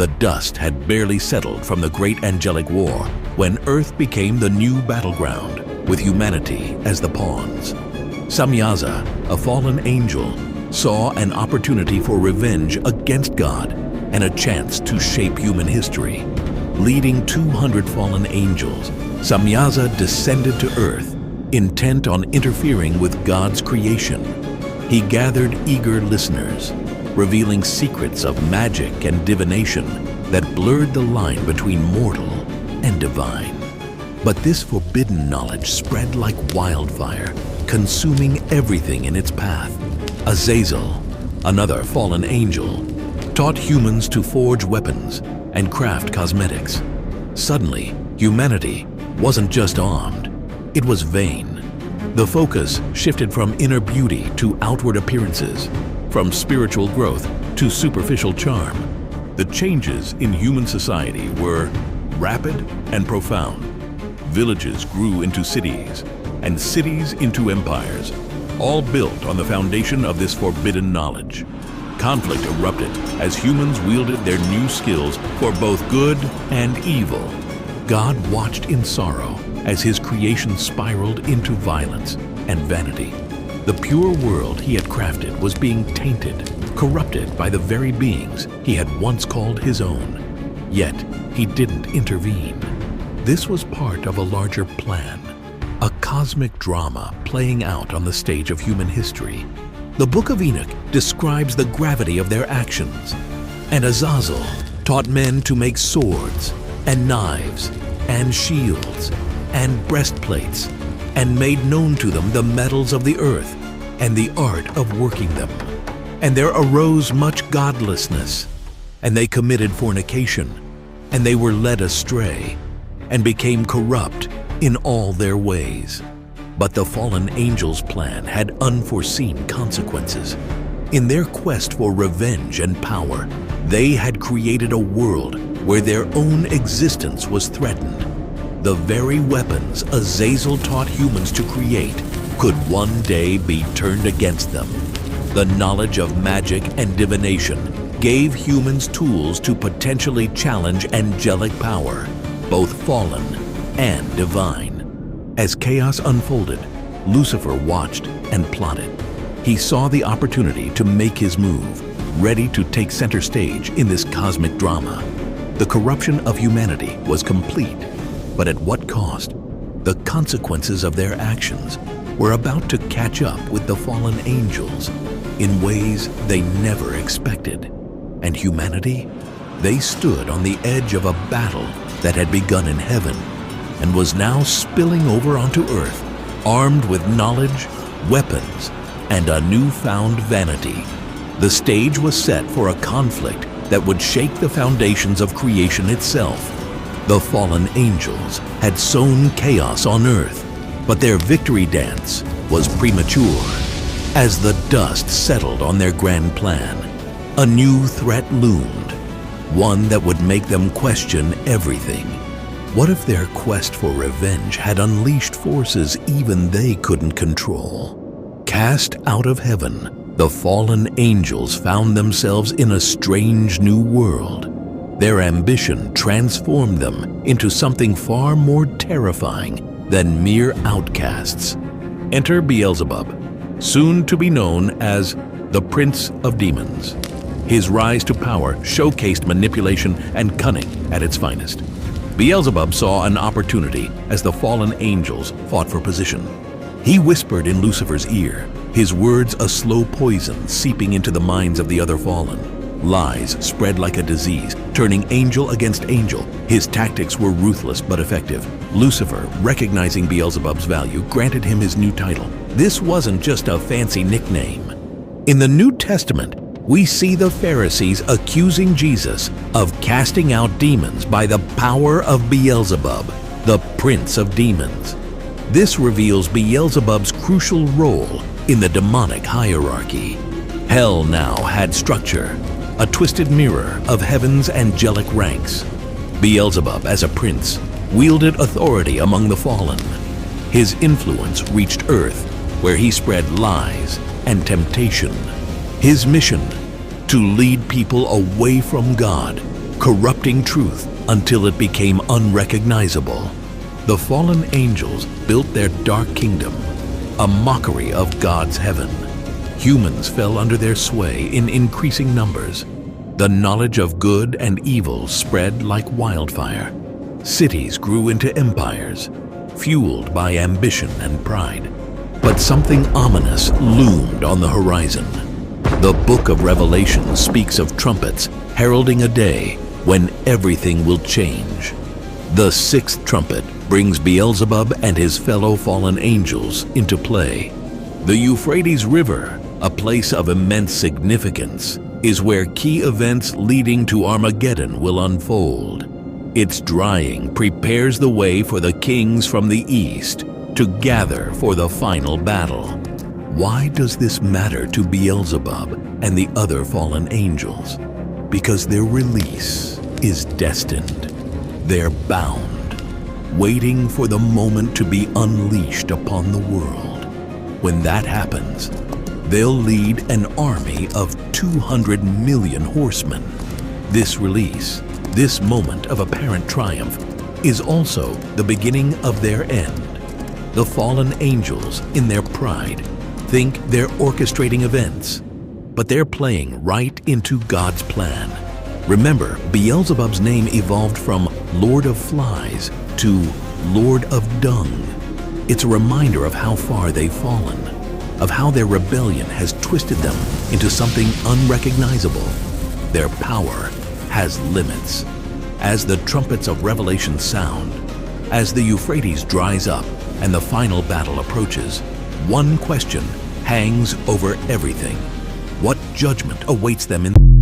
The dust had barely settled from the great angelic war when Earth became the new battleground, with humanity as the pawns. Samyaza, a fallen angel, saw an opportunity for revenge against God and a chance to shape human history. Leading 200 fallen angels, Samyaza descended to Earth, intent on interfering with God's creation. He gathered eager listeners, revealing secrets of magic and divination that blurred the line between mortal and divine. But this forbidden knowledge spread like wildfire, consuming everything in its path. Azazel, another fallen angel, taught humans to forge weapons and craft cosmetics. Suddenly, humanity wasn't just armed, it was vain. The focus shifted from inner beauty to outward appearances, from spiritual growth to superficial charm. The changes in human society were rapid and profound. Villages grew into cities, and cities into empires, all built on the foundation of this forbidden knowledge. Conflict erupted as humans wielded their new skills for both good and evil. God watched in sorrow as his creation spiraled into violence and vanity. The pure world he had crafted was being tainted, corrupted by the very beings he had once called his own. Yet, he didn't intervene. This was part of a larger plan, a cosmic drama playing out on the stage of human history. The Book of Enoch describes the gravity of their actions, and Azazel taught men to make swords and knives and shields and breastplates, and made known to them the metals of the earth and the art of working them. And there arose much godlessness, and they committed fornication, and they were led astray, and became corrupt in all their ways. But the fallen angels' plan had unforeseen consequences. In their quest for revenge and power, they had created a world where their own existence was threatened. The very weapons Azazel taught humans to create could one day be turned against them. The knowledge of magic and divination gave humans tools to potentially challenge angelic power, both fallen and divine. As chaos unfolded, Lucifer watched and plotted. He saw the opportunity to make his move, ready to take center stage in this cosmic drama. The corruption of humanity was complete, but at what cost? The consequences of their actions were about to catch up with the fallen angels in ways they never expected. And humanity? They stood on the edge of a battle that had begun in heaven and was now spilling over onto earth, armed with knowledge, weapons, and a newfound vanity. The stage was set for a conflict that would shake the foundations of creation itself. The fallen angels had sown chaos on earth, but their victory dance was premature. As the dust settled on their grand plan, a new threat loomed, one that would make them question everything. What if their quest for revenge had unleashed forces even they couldn't control? Cast out of heaven, the fallen angels found themselves in a strange new world. Their ambition transformed them into something far more terrifying than mere outcasts. Enter Beelzebub, soon to be known as the Prince of Demons. His rise to power showcased manipulation and cunning at its finest. Beelzebub saw an opportunity as the fallen angels fought for position. He whispered in Lucifer's ear, his words a slow poison seeping into the minds of the other fallen. Lies spread like a disease, turning angel against angel. His tactics were ruthless but effective. Lucifer, recognizing Beelzebub's value, granted him his new title. This wasn't just a fancy nickname. In the New Testament, we see the Pharisees accusing Jesus of casting out demons by the power of Beelzebub, the Prince of Demons. This reveals Beelzebub's crucial role in the demonic hierarchy. Hell now had structure, a twisted mirror of heaven's angelic ranks. Beelzebub, as a prince, wielded authority among the fallen. His influence reached earth, where he spread lies and temptation. His mission, to lead people away from God, corrupting truth until it became unrecognizable. The fallen angels built their dark kingdom, a mockery of God's heaven. Humans fell under their sway in increasing numbers. The knowledge of good and evil spread like wildfire. Cities grew into empires, fueled by ambition and pride. But something ominous loomed on the horizon. The book of Revelation speaks of trumpets heralding a day when everything will change. The sixth trumpet brings Beelzebub and his fellow fallen angels into play. The Euphrates River, a place of immense significance, is where key events leading to Armageddon will unfold. Its drying prepares the way for the kings from the east to gather for the final battle. Why does this matter to Beelzebub and the other fallen angels? Because their release is destined. They're bound, waiting for the moment to be unleashed upon the world. When that happens, they'll lead an army of 200 million horsemen. This release, this moment of apparent triumph, is also the beginning of their end. The fallen angels, in their pride, think they're orchestrating events, but they're playing right into God's plan. Remember, Beelzebub's name evolved from Lord of Flies to Lord of Dung. It's a reminder of how far they've fallen, of how their rebellion has twisted them into something unrecognizable. Their power has limits. As the trumpets of Revelation sound, as the Euphrates dries up and the final battle approaches, one question hangs over everything. What judgment awaits them in